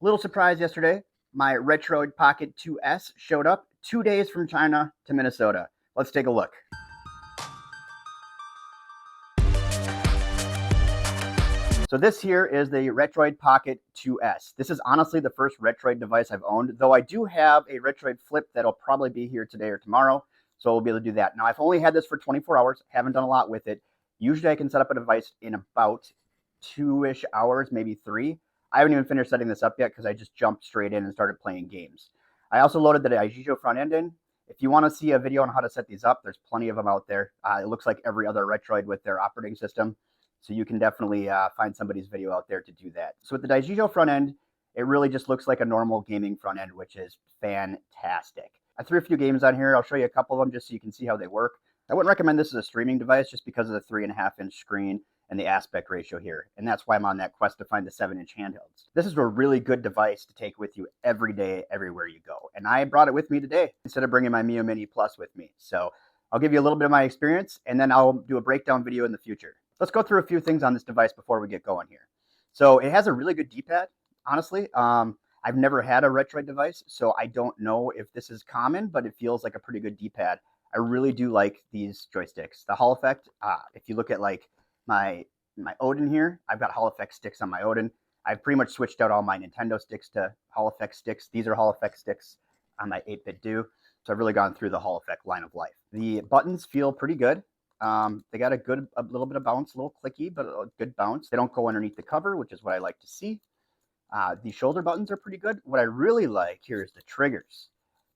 Little surprise yesterday, my Retroid Pocket 2S showed up 2 days from China to Minnesota. Let's take a look. So this here is the Retroid Pocket 2S. This is honestly the first Retroid device I've owned, though I do have a Retroid Flip that'll probably be here today or tomorrow, so we'll be able to do that. Now, I've only had this for 24 hours, haven't done a lot with it. Usually I can set up a device in about 2-ish hours, maybe 3. I haven't even finished setting this up yet because I just jumped straight in and started playing games. I also loaded the Digital front end in. If you want to see a video on how to set these up, there's plenty of them out there. It looks like every other Retroid with their operating system. So you can definitely find somebody's video out there to do that. So with the Digital front end, it really just looks like a normal gaming front end, which is fantastic. I threw a few games on here. I'll show you a couple of them just so you can see how they work. I wouldn't recommend this as a streaming device just because of the 3.5-inch screen and the aspect ratio here. And that's why I'm on that quest to find the 7-inch handhelds. This is a really good device to take with you every day, everywhere you go. And I brought it with me today instead of bringing my Mio Mini Plus with me. So I'll give you a little bit of my experience and then I'll do a breakdown video in the future. Let's go through a few things on this device before we get going here. So it has a really good D-pad, honestly. I've never had a Retroid device, so I don't know if this is common, but it feels like a pretty good D-pad. I really do like these joysticks. The Hall effect, if you look at like my Odin here, I've got Hall effect sticks on my Odin. I've pretty much switched out all my Nintendo sticks to Hall effect sticks. These are Hall effect sticks on my 8-bit Do. So I've really gone through the Hall effect line of life. The buttons feel pretty good. They got a little bit of bounce, a little clicky, but a good bounce. They don't go underneath the cover, which is what I like to see. The shoulder buttons are pretty good. What I really like here is the triggers.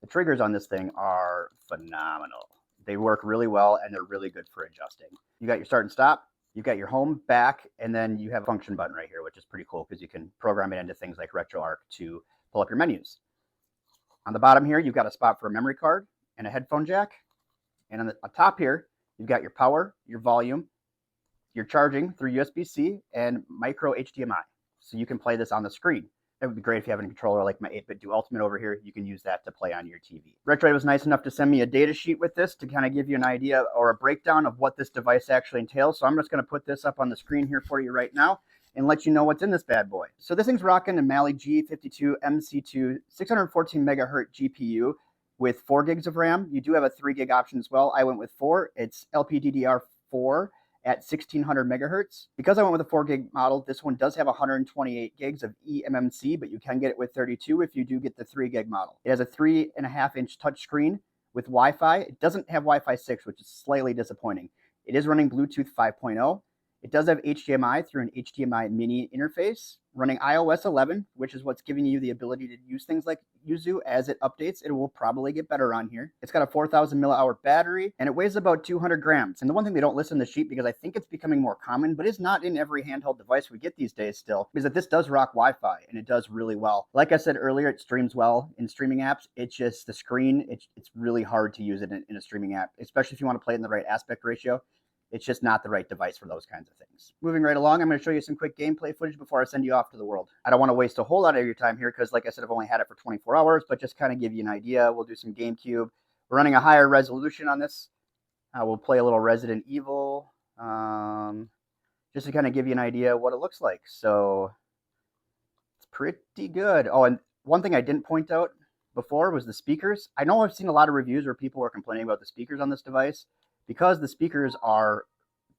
The triggers on this thing are phenomenal. They work really well, and they're really good for adjusting. You got your start and stop. You've got your home, back, and then you have a function button right here, which is pretty cool because you can program it into things like RetroArch to pull up your menus. On the bottom here, you've got a spot for a memory card and a headphone jack. And on the top here, you've got your power, your volume, your charging through USB-C, and micro HDMI. So you can play this on the screen. It would be great if you have a controller like my 8-bit Do Ultimate over here. You can use that to play on your TV. Retroid was nice enough to send me a data sheet with this to kind of give you an idea or a breakdown of what this device actually entails. So I'm just going to put this up on the screen here for you right now and let you know what's in this bad boy. So this thing's rocking a Mali G52 MC2 614 megahertz GPU with 4 gigs of RAM. You do have a 3 gig option as well. I went with 4. It's LPDDR4 at 1600 megahertz. Because I went with a 4 gig model, this one does have 128 gigs of eMMC, but you can get it with 32 if you do get the 3 gig model. It has a 3.5-inch touchscreen with Wi-Fi. It doesn't have Wi-Fi 6, which is slightly disappointing. It is running Bluetooth 5.0. It does have HDMI through an HDMI mini interface, running iOS 11, which is what's giving you the ability to use things like Yuzu. As it updates, it will probably get better on here. It's got a 4,000 mAh battery, and it weighs about 200 grams. And the one thing they don't list in the sheet, because I think it's becoming more common, but it's not in every handheld device we get these days still, is that this does rock Wi-Fi, and it does really well. Like I said earlier, it streams well in streaming apps. It's just the screen, it's really hard to use it in a streaming app, especially if you want to play it in the right aspect ratio. It's just not the right device for those kinds of things. Moving right along, I'm going to show you some quick gameplay footage before I send you off to the world. I don't want to waste a whole lot of your time here because, like I said, I've only had it for 24 hours, but just kind of give you an idea. We'll do some GameCube. We're running a higher resolution on this. We'll play a little Resident Evil, just to kind of give you an idea of what it looks like. So it's pretty good. Oh, and one thing I didn't point out before was the speakers. I know I've seen a lot of reviews where people were complaining about the speakers on this device. Because the speakers are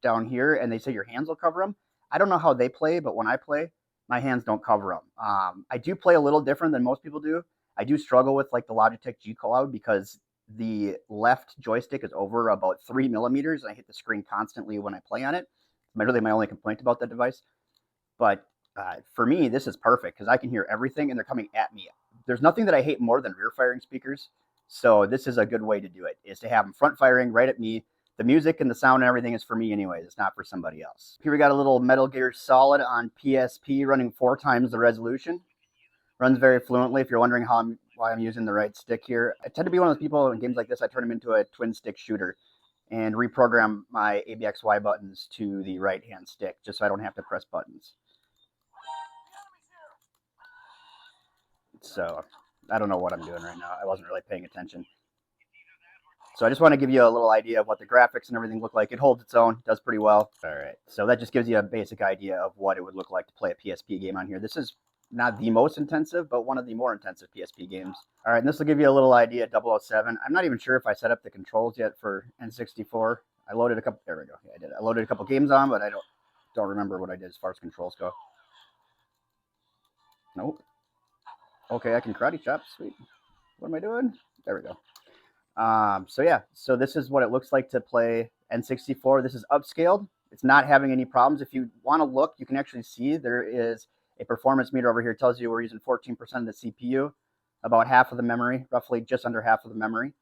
down here and they say your hands will cover them, I don't know how they play, but when I play, my hands don't cover them. I do play a little different than most people do. I do struggle with like the Logitech G Cloud because the left joystick is over about 3 millimeters and I hit the screen constantly when I play on it. It's really my only complaint about that device. But for me, this is perfect because I can hear everything and they're coming at me. There's nothing that I hate more than rear firing speakers. So this is a good way to do it, is to have them front firing right at me. The music and the sound and everything is for me anyways. It's not for somebody else. Here we got a little Metal Gear Solid on PSP running 4 times the resolution. Runs very fluently. If you're wondering why I'm using the right stick here, I tend to be one of those people in games like this, I turn them into a twin stick shooter and reprogram my ABXY buttons to the right hand stick just so I don't have to press buttons. So I don't know what I'm doing right now. I wasn't really paying attention. So I just want to give you a little idea of what the graphics and everything look like. It holds its own, does pretty well. All right, so that just gives you a basic idea of what it would look like to play a PSP game on here. This is not the most intensive, but one of the more intensive PSP games. All right, and this will give you a little idea. 007. I'm not even sure if I set up the controls yet for N64. I loaded a couple. There we go. Yeah, I did. I loaded a couple games on, but I don't remember what I did as far as controls go. Nope. Okay, I can karate chop. Sweet. What am I doing? There we go. So yeah, so this is what it looks like to play N64. This is upscaled. It's not having any problems. If you want to look, you can actually see there is a performance meter over here. It tells you we're using 14% of the CPU, about half of the memory, roughly just under half of the memory.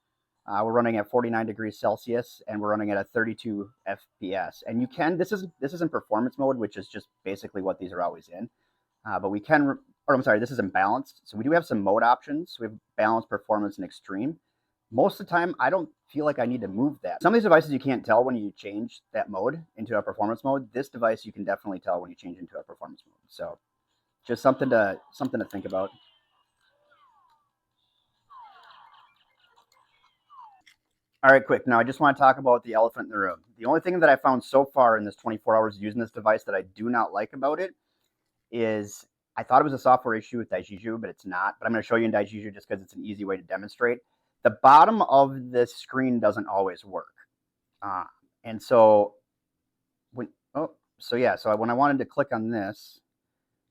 We're running at 49 degrees Celsius, and we're running at a 32 FPS. And you can, this is in performance mode, which is just basically what these are always in. But we can, or I'm sorry, this is in balanced. So we do have some mode options. We have balanced, performance, and extreme. Most of the time, I don't feel like I need to move that. Some of these devices you can't tell when you change that mode into a performance mode. This device you can definitely tell when you change into a performance mode. So just something to think about. All right, quick. Now I just want to talk about the elephant in the room. The only thing that I found so far in this 24 hours using this device that I do not like about it is I thought it was a software issue with Daijiju, but it's not. But I'm going to show you in Daijiju just because it's an easy way to demonstrate. The bottom of the screen doesn't always work. And so when, so when I wanted to click on this,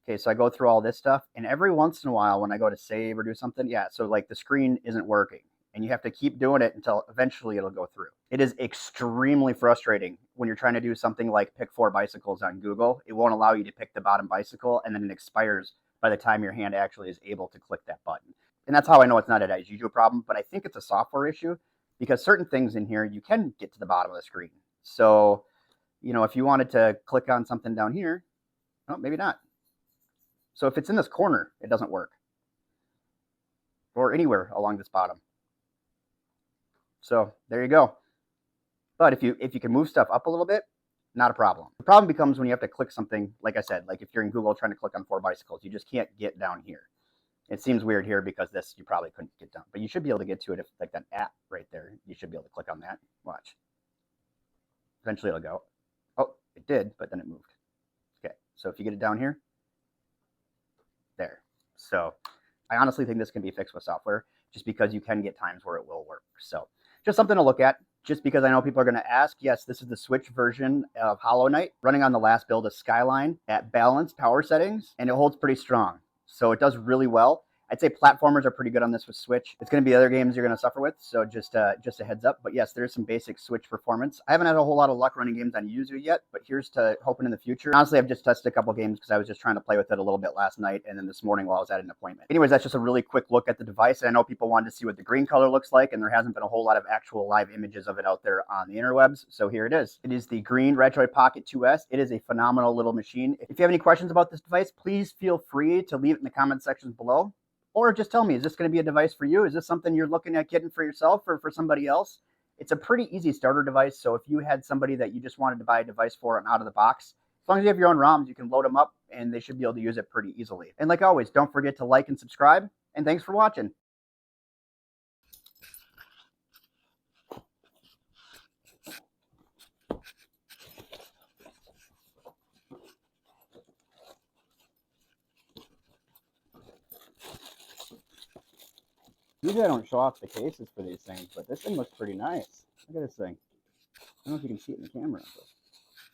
okay, so I go through all this stuff, and every once in a while when I go to save or do something, yeah, so like the screen isn't working, and you have to keep doing it until eventually it'll go through. It is extremely frustrating when you're trying to do something like pick 4 bicycles on Google. It won't allow you to pick the bottom bicycle, and then it expires by the time your hand actually is able to click that button. And that's how I know it's not a Daijiju problem, but I think it's a software issue because certain things in here, you can get to the bottom of the screen. So, if you wanted to click on something down here, oh, maybe not. So if it's in this corner, it doesn't work. Or anywhere along this bottom. So there you go. But if you can move stuff up a little bit, not a problem. The problem becomes when you have to click something, like I said, like if you're in Google trying to click on 4 bicycles, you just can't get down here. It seems weird here because this you probably couldn't get down, but you should be able to get to it if like that app right there. You should be able to click on that. Watch. Eventually it'll go. Oh, it did, but then it moved. Okay, so if you get it down here, there. So I honestly think this can be fixed with software just because you can get times where it will work. So just something to look at. Just because I know people are going to ask, yes, this is the Switch version of Hollow Knight, running on the last build of Skyline at balanced power settings, and it holds pretty strong. So it does really well. I'd say platformers are pretty good on this with Switch. It's going to be other games you're going to suffer with, so just a heads up. But yes, there's some basic Switch performance. I haven't had a whole lot of luck running games on Yuzu yet, but here's to hoping in the future. Honestly, I've just tested a couple games because I was just trying to play with it a little bit last night and then this morning while I was at an appointment. Anyways, that's just a really quick look at the device. And I know people wanted to see what the green color looks like, and there hasn't been a whole lot of actual live images of it out there on the interwebs. So here it is. It is the green Retroid Pocket 2S. It is a phenomenal little machine. If you have any questions about this device, please feel free to leave it in the comment sections below. Or just tell me, is this going to be a device for you? Is this something you're looking at getting for yourself or for somebody else? It's a pretty easy starter device. So if you had somebody that you just wanted to buy a device for and out of the box, as long as you have your own ROMs, you can load them up and they should be able to use it pretty easily. And like always, don't forget to like and subscribe. And thanks for watching. Usually I don't show off the cases for these things, but this thing looks pretty nice. Look at this thing. I don't know if you can see it in the camera,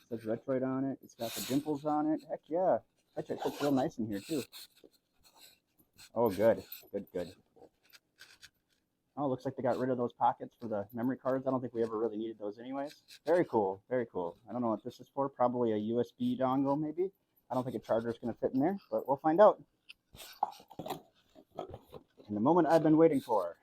but it says Retroid on it. It's got the dimples on it. Heck yeah. Actually, it looks real nice in here too. Oh, good. Good. Oh, looks like they got rid of those pockets for the memory cards. I don't think we ever really needed those anyways. Very cool. I don't know what this is for. Probably a USB dongle, maybe. I don't think a charger is going to fit in there, but we'll find out. And the moment I've been waiting for.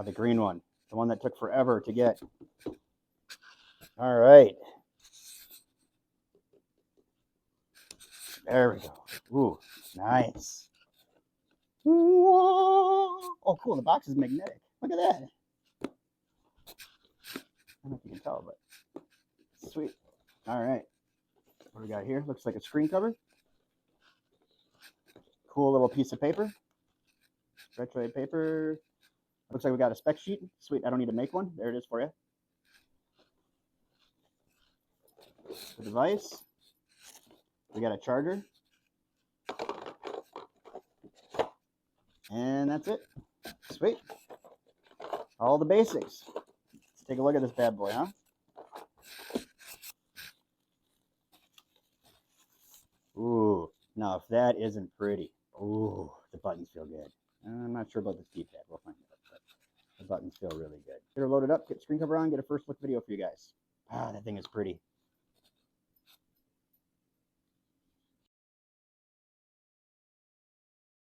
The green one. The one that took forever to get. All right. There we go. Ooh, nice. Oh, cool. The box is magnetic. Look at that. I don't know if you can tell, but sweet. All right. What do we got here? Looks like a screen cover. Cool little piece of paper. Retroid paper. Looks like we got a spec sheet. Sweet. I don't need to make one. There it is for you. the device. We got a charger. And that's it. Sweet. All the basics. Let's take a look at this bad boy, huh? Ooh, now if that isn't pretty. Ooh, the buttons feel good. I'm not sure about this D-pad. We'll find out. But the buttons feel really good. Get her loaded up, get the screen cover on, get a first look video for you guys. Ah, that thing is pretty.